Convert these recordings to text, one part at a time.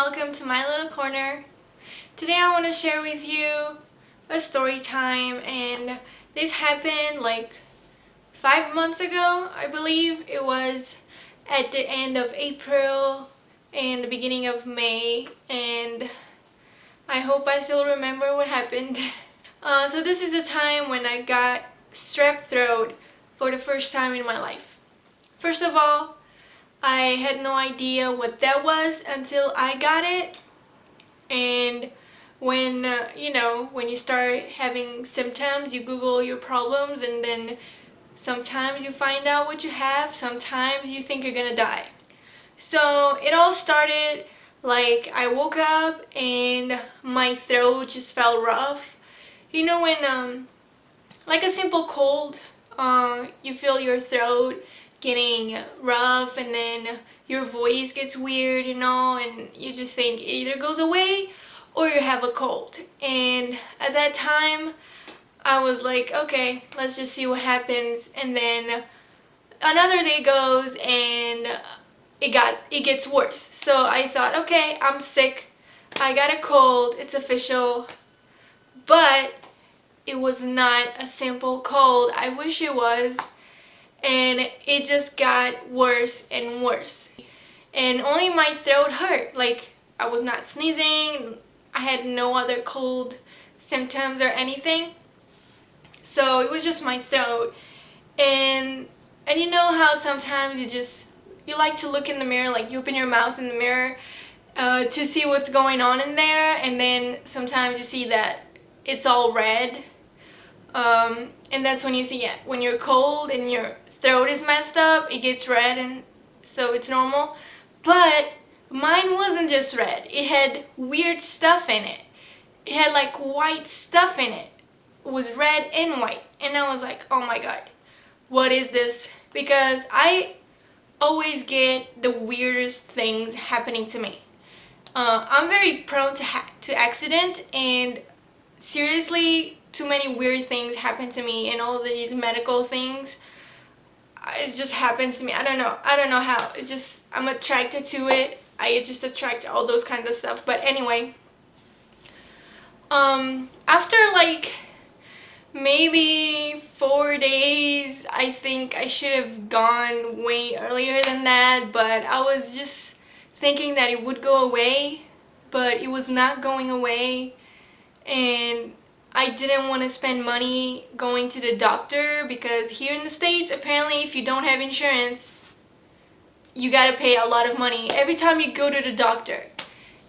welcome to my little corner. Today I want to share with you a story time, and this happened like 5 months ago. I believe it was at the end of April and the beginning of May, and I hope I still remember what happened. So this is the time when I got strep throat for the first time in my life. First of all, I had no idea what that was until I got it. And when when you start having symptoms, you Google your problems, and then sometimes you find out what you have, sometimes you think you're gonna die. So it all started like I woke up and my throat just felt rough. You know when like a simple cold, you feel your throat getting rough, and then your voice gets weird, and you just think it either goes away or you have a cold. And at that time, I was like, okay, let's just see what happens. And then another day goes, and it gets worse. So I thought, okay, I'm sick. I got a cold. It's official. But it was not a simple cold. I wish it was. And it just got worse and worse. And only my throat hurt. Like, I was not sneezing. I had no other cold symptoms or anything. So it was just my throat. And you know how sometimes you like to look in the mirror, like you open your mouth in the mirror to see what's going on in there, and then sometimes you see that it's all red. And that's when you see it. When you're cold and your throat is messed up, it gets red, and so it's normal. But mine wasn't just red. It had weird stuff in it. It had like white stuff in it. It was red and white. And I was like, oh my god, what is this? Because I always get the weirdest things happening to me. I'm very prone to accident, and seriously, too many weird things happen to me, and all these medical things, it just happens to me. I don't know how. It's just, I'm attracted to it. I just attract all those kinds of stuff. But anyway, after like maybe 4 days, I think I should have gone way earlier than that, but I was just thinking that it would go away, but it was not going away. And I didn't want to spend money going to the doctor, because here in the States, apparently if you don't have insurance, you gotta pay a lot of money every time you go to the doctor.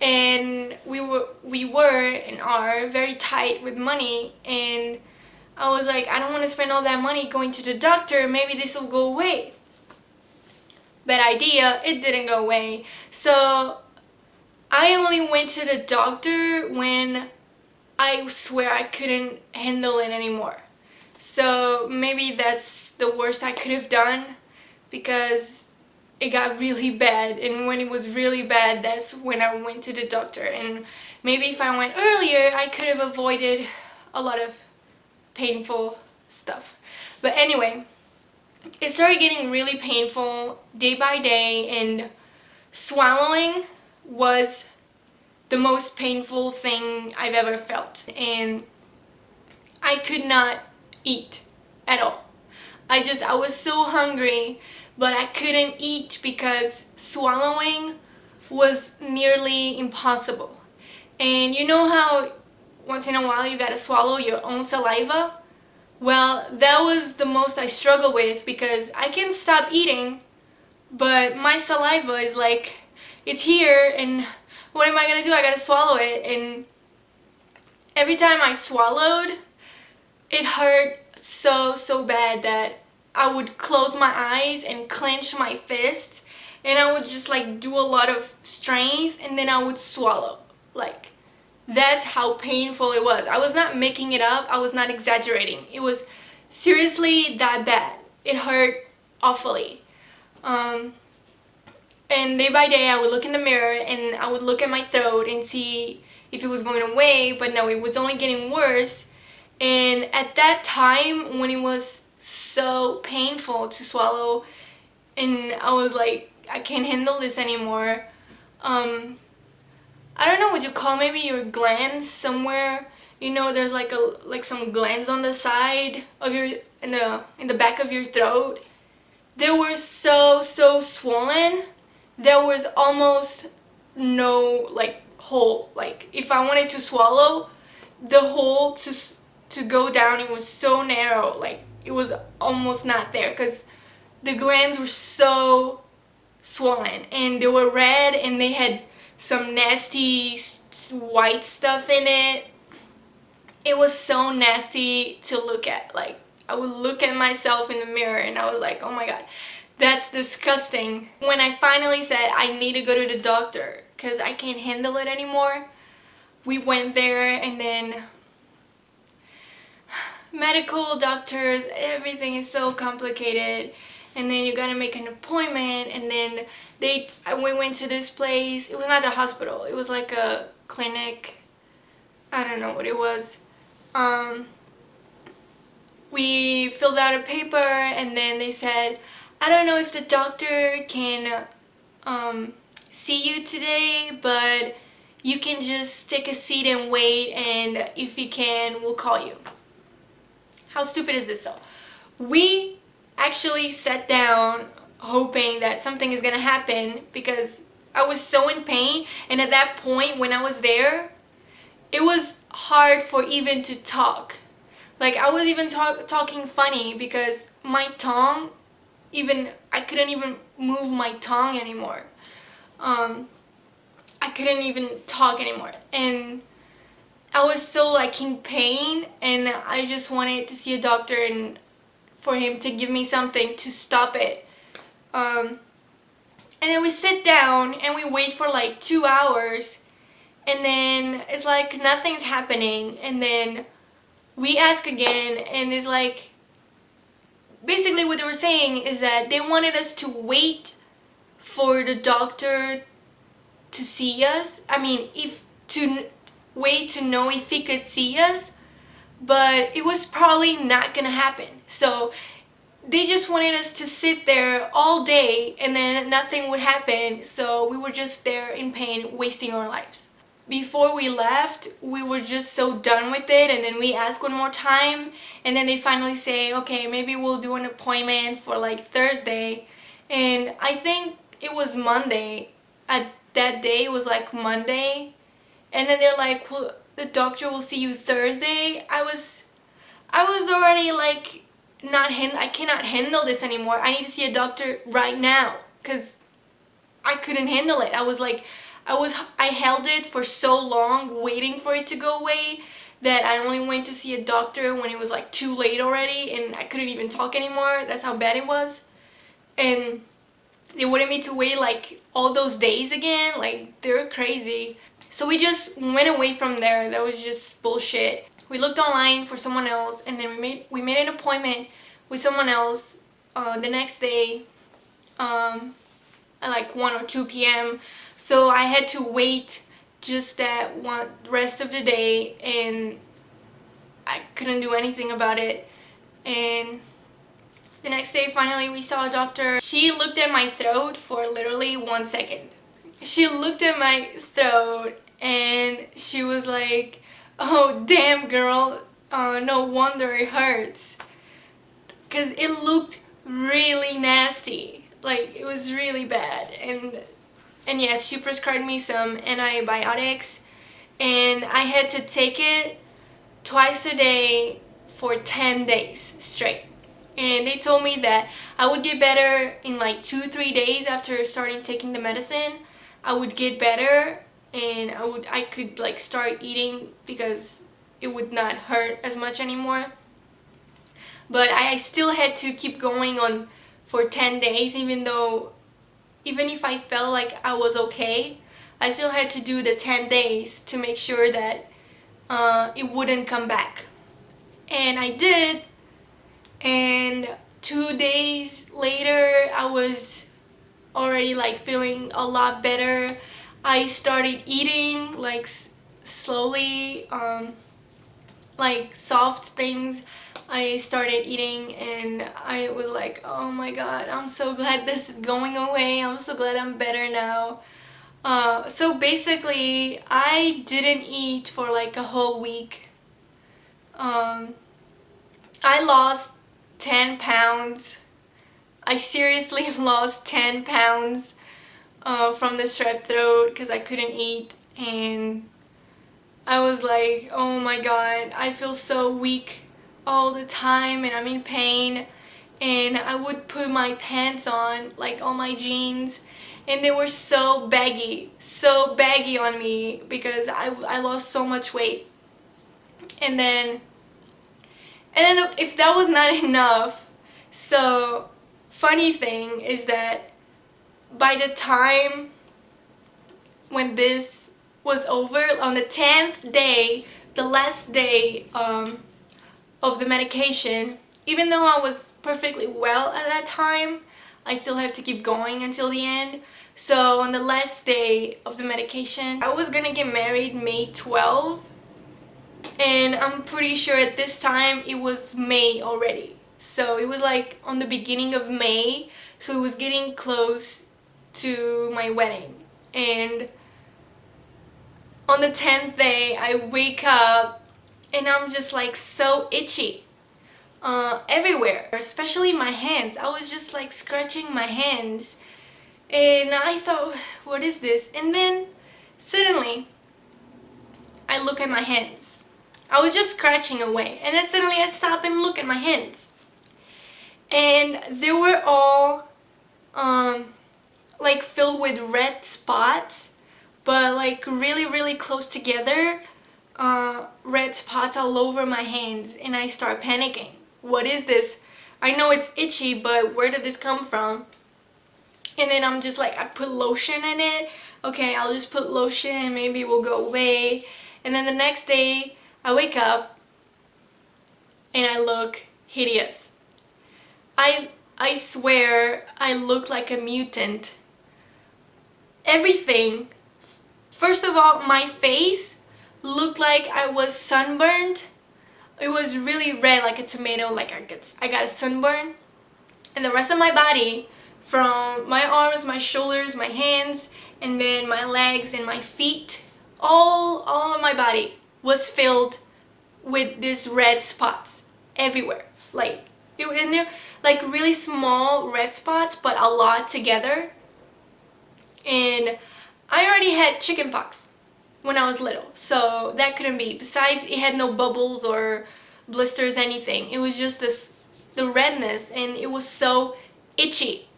And we were and are very tight with money, and I was like, I don't want to spend all that money going to the doctor. Maybe this will go away. Bad idea. It didn't go away. So I only went to the doctor when I swear I couldn't handle it anymore. So maybe that's the worst I could have done, because it got really bad, and when it was really bad, that's when I went to the doctor. And maybe if I went earlier, I could have avoided a lot of painful stuff. But anyway, it started getting really painful day by day, and swallowing was the most painful thing I've ever felt. And I could not eat at all. I was so hungry, but I couldn't eat because swallowing was nearly impossible. And you know how once in a while you gotta swallow your own saliva? Well, that was the most I struggled with, because I can stop eating, but my saliva is like, it's here, and what am I gonna do? I gotta swallow it. And every time I swallowed, it hurt so bad that I would close my eyes and clench my fist, and I would just like do a lot of strength, and then I would swallow. Like, that's how painful it was. I was not making it up. I was not exaggerating. It was seriously that bad. It hurt awfully. And day by day, I would look in the mirror and I would look at my throat and see if it was going away, but no, it was only getting worse. And at that time, when it was so painful to swallow, and I was like, I can't handle this anymore, I don't know what you call, maybe your glands somewhere. You know, there's like some glands on the side of your in the back of your throat. They were so swollen. There was almost no like hole. Like if I wanted to swallow, the hole to go down, it was so narrow. Like it was almost not there because the glands were so swollen and they were red and they had some nasty white stuff in it. It was so nasty to look at. Like I would look at myself in the mirror and I was like, oh my god, that's disgusting. When I finally said I need to go to the doctor because I can't handle it anymore, we went there, and then medical doctors, everything is so complicated, and then you gotta make an appointment, and then we went to this place. It was not a hospital, it was like a clinic. I don't know what it was. We filled out a paper, and then they said, I don't know if the doctor can see you today, but you can just take a seat and wait, and if he can, we'll call you. How stupid is this though? We actually sat down hoping that something is gonna happen because I was so in pain, and at that point when I was there, it was hard for even to talk. Like I was even talking funny because my tongue, I couldn't even move my tongue anymore. I couldn't even talk anymore, and I was so like in pain, and I just wanted to see a doctor and for him to give me something to stop it. And then we sit down and we wait for like 2 hours, and then it's like nothing's happening, and then we ask again, and it's like basically what they were saying is that they wanted us to wait for the doctor to see us. I mean, if to wait to know if he could see us, but it was probably not gonna happen. So they just wanted us to sit there all day and then nothing would happen, so we were just there in pain, wasting our lives. Before we left, we were just so done with it, and then we asked one more time, and then they finally say, okay, maybe we'll do an appointment for like Thursday. And I think it was Monday. At that day it was like Monday, and then they're like, well, the doctor will see you Thursday. I was already like, I cannot handle this anymore. I need to see a doctor right now, because I couldn't handle it. I held it for so long waiting for it to go away that I only went to see a doctor when it was like too late already, and I couldn't even talk anymore. That's how bad it was. And they wanted me to wait like all those days again. Like, they're crazy. So we just went away from there. That was just bullshit. We looked online for someone else, and then we made an appointment with someone else the next day at like 1 or 2 p.m. So I had to wait just that one rest of the day, and I couldn't do anything about it. And the next day, finally, we saw a doctor. She looked at my throat for literally 1 second. She looked at my throat and she was like, oh, damn, girl, no wonder it hurts. Because it looked really nasty. Like, it was really bad. And yes, she prescribed me some antibiotics, and I had to take it twice a day for 10 days straight. And they told me that I would get better in like 2-3 days after starting taking the medicine. I would get better, and I could like start eating because it would not hurt as much anymore. But I still had to keep going on for 10 days, even if I felt like I was okay, I still had to do the 10 days to make sure that it wouldn't come back. And I did, and 2 days later I was already like feeling a lot better. I started eating like slowly, like soft things. I started eating, and I was like, oh my god, I'm so glad this is going away. I'm so glad I'm better now. So basically, I didn't eat for like a whole week. Um, I lost 10 pounds. I seriously lost 10 pounds from the strep throat because I couldn't eat, and I was like, oh my god, I feel so weak all the time and I'm in pain. And I would put my pants on, like all my jeans, and they were so baggy on me because I lost so much weight. And then if that was not enough, so funny thing is that by the time when this was over, on the 10th day, the last day of the medication, even though I was perfectly well at that time, I still have to keep going until the end. So on the last day of the medication, I was gonna get married May 12th, and I'm pretty sure at this time it was May already. So it was like on the beginning of May, so it was getting close to my wedding. And on the 10th day, I wake up and I'm just like so itchy everywhere, especially my hands. I was just like scratching my hands, and I thought, what is this? And then suddenly I look at my hands. I was just scratching away, and then suddenly I stop and look at my hands, and they were all like filled with red spots, but like really close together. Red spots all over my hands, and I start panicking. What is this? I know it's itchy, but where did this come from? And then I'm just like, I put lotion in it. Okay, I'll just put lotion, maybe it will go away. And then the next day I wake up and I look hideous. I swear I look like a mutant. Everything. First of all, my face looked like I was sunburned. It was really red like a tomato, like I got a sunburn. And the rest of my body, from my arms, my shoulders, my hands, and then my legs and my feet, all of my body was filled with these red spots everywhere. Like and they're like really small red spots, but a lot together. And I already had chickenpox when I was little, so that couldn't be. Besides, it had no bubbles or blisters, anything. It was just the redness, and it was so itchy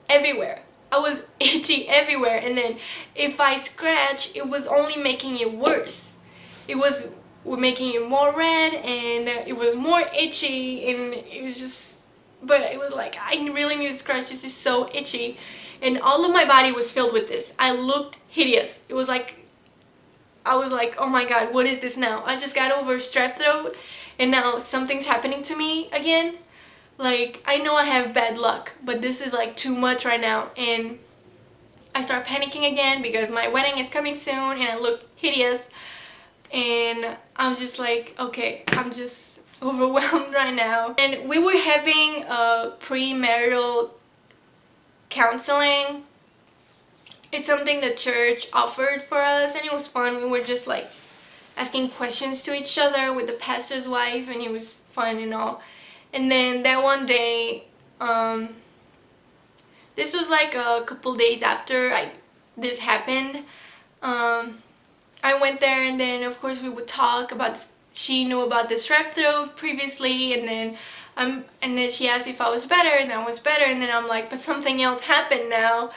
everywhere. I was itchy everywhere, and then if I scratch, it was only making it worse. It was making it more red, and it was more itchy, and it was just, but it was like, I really need to scratch. This is so itchy, and all of my body was filled with this. I looked hideous. It was like, I was like, oh my god, what is this now? I just got over strep throat, and now something's happening to me again. Like, I know I have bad luck, but this is like too much right now. And I start panicking again because my wedding is coming soon and I look hideous. And I'm just like, okay, I'm just overwhelmed right now. And we were having a premarital counseling. It's something the church offered for us, and it was fun. We were just like asking questions to each other with the pastor's wife, and it was fun and all. And then that one day, this was like a couple days after this happened. I went there, and then of course we would talk about. She knew about the strep throat previously, and then she asked if I was better, and I was better, and then I'm like, but something else happened now.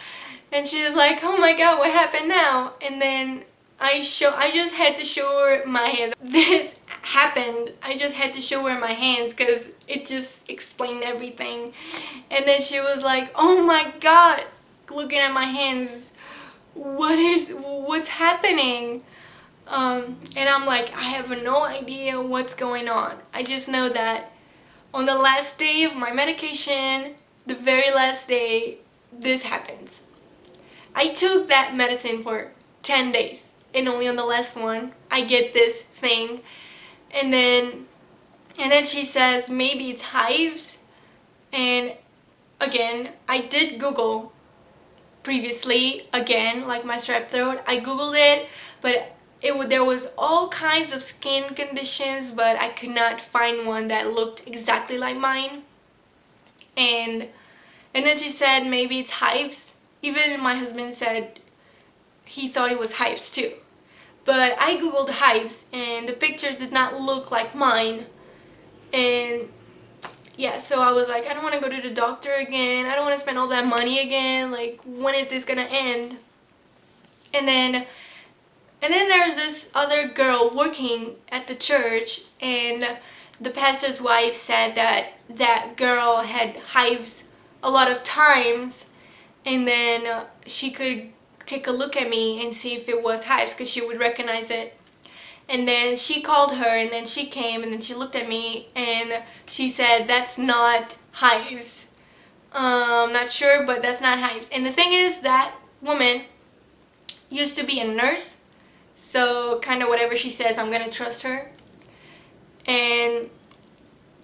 And she was like, oh my god, what happened now? And then I just had to show her my hands. This happened. I just had to show her my hands because it just explained everything. And then she was like, oh my god, looking at my hands, what's happening? And I'm like, I have no idea what's going on. I just know that on the last day of my medication, the very last day, this happens. I took that medicine for 10 days, and only on the last one I get this thing. And then she says maybe it's hives. And again, I did Google previously again, like my strep throat. I googled it, but there was all kinds of skin conditions, but I could not find one that looked exactly like mine. And then she said maybe it's hives. Even my husband said he thought it was hives too. But I googled hives and the pictures did not look like mine. And yeah, so I was like, I don't want to go to the doctor again. I don't want to spend all that money again. Like, when is this gonna end? And then there's this other girl working at the church, and the pastor's wife said that that girl had hives a lot of times, and then she could take a look at me and see if it was hives because she would recognize it. And then she called her, and then she came, and then she looked at me, and she said, that's not hives. I'm not sure, but that's not hives. And the thing is, that woman used to be a nurse, so kind of whatever she says, I'm gonna trust her. And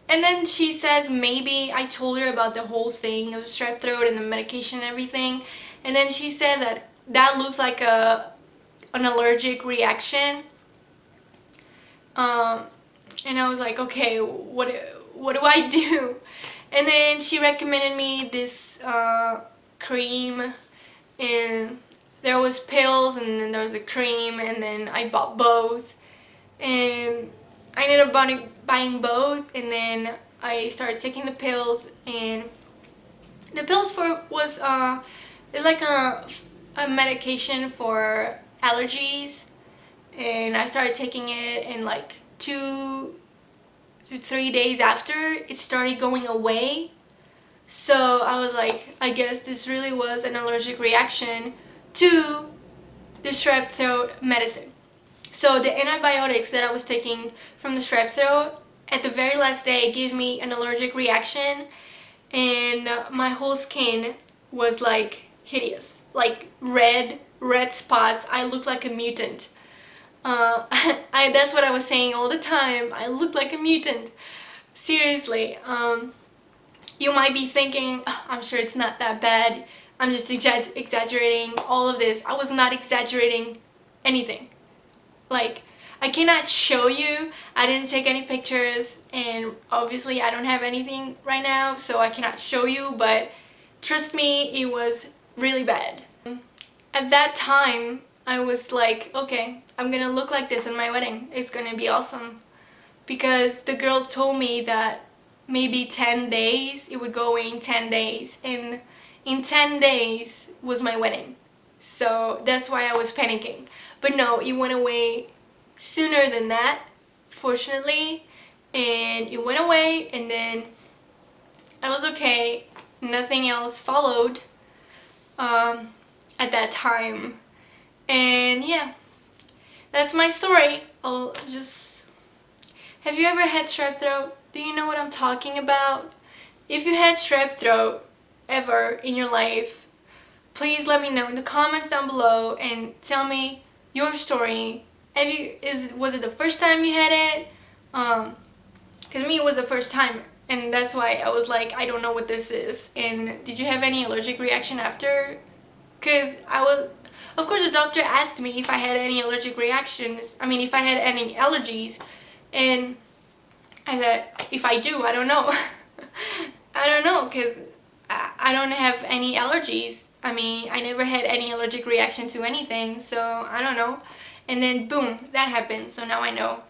then she says maybe I told her about the whole thing of strep throat and the medication and everything, and then she said that that looks like an allergic reaction. And I was like, okay, what do I do? And then she recommended me this cream, and there was pills and then there was a cream, and then I bought both, and I ended up buying both, and then I started taking the pills. And the pills was it's like a medication for allergies, and I started taking it, and like 2 to 3 days after, it started going away. So I was like, I guess this really was an allergic reaction to the strep throat medicine. So the antibiotics that I was taking from the strep throat, at the very last day, gave me an allergic reaction, and my whole skin was like hideous, like red spots. I looked like a mutant. That's what I was saying all the time. I look like a mutant. Seriously. You might be thinking, "Oh, I'm sure it's not that bad. I'm just exaggerating all of this." I was not exaggerating anything. Like, I cannot show you. I didn't take any pictures, and obviously I don't have anything right now, so I cannot show you, but trust me, it was really bad. At that time, I was like, okay, I'm gonna look like this in my wedding. It's gonna be awesome. Because the girl told me that maybe 10 days, it would go away in 10 days. And in 10 days was my wedding. So that's why I was panicking. But no, it went away sooner than that, fortunately. And it went away, and then I was okay. Nothing else followed at that time. And yeah, that's my story. Have you ever had strep throat? Do you know what I'm talking about? If you had strep throat ever in your life, please let me know in the comments down below and tell me your story. Was it the first time you had it? Because me, it was the first time, and that's why I was like, I don't know what this is. And did you have any allergic reaction after? Because of course the doctor asked me if I had any allergic reactions, if I had any allergies, and I said, if I do, I don't know. I don't know, because I don't have any allergies. I never had any allergic reaction to anything, so I don't know. And then boom, that happened, so now I know.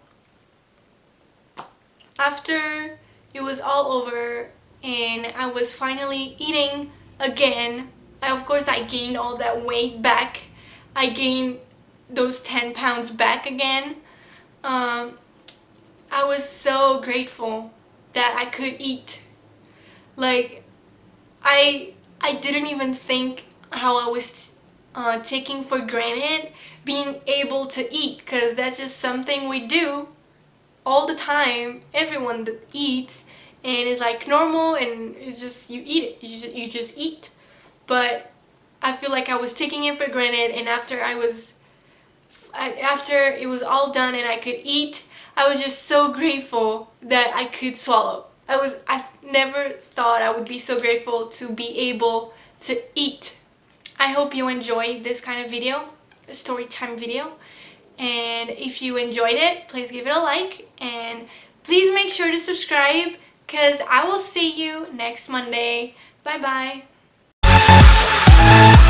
After it was all over and I was finally eating again, of course I gained all that weight back. I gained those 10 pounds back again. I was so grateful that I could eat. Like, I didn't even think how I was taking for granted being able to eat, because that's just something we do all the time. Everyone that eats, and it's like normal, and it's just, you eat it, you just eat. But I feel like I was taking it for granted, and after it was all done and I could eat, I was just so grateful that I could swallow. I've never thought I would be so grateful to be able to eat. I hope you enjoyed this kind of video, a story time video. And if you enjoyed it, please give it a like. And please make sure to subscribe, because I will see you next Monday. Bye bye.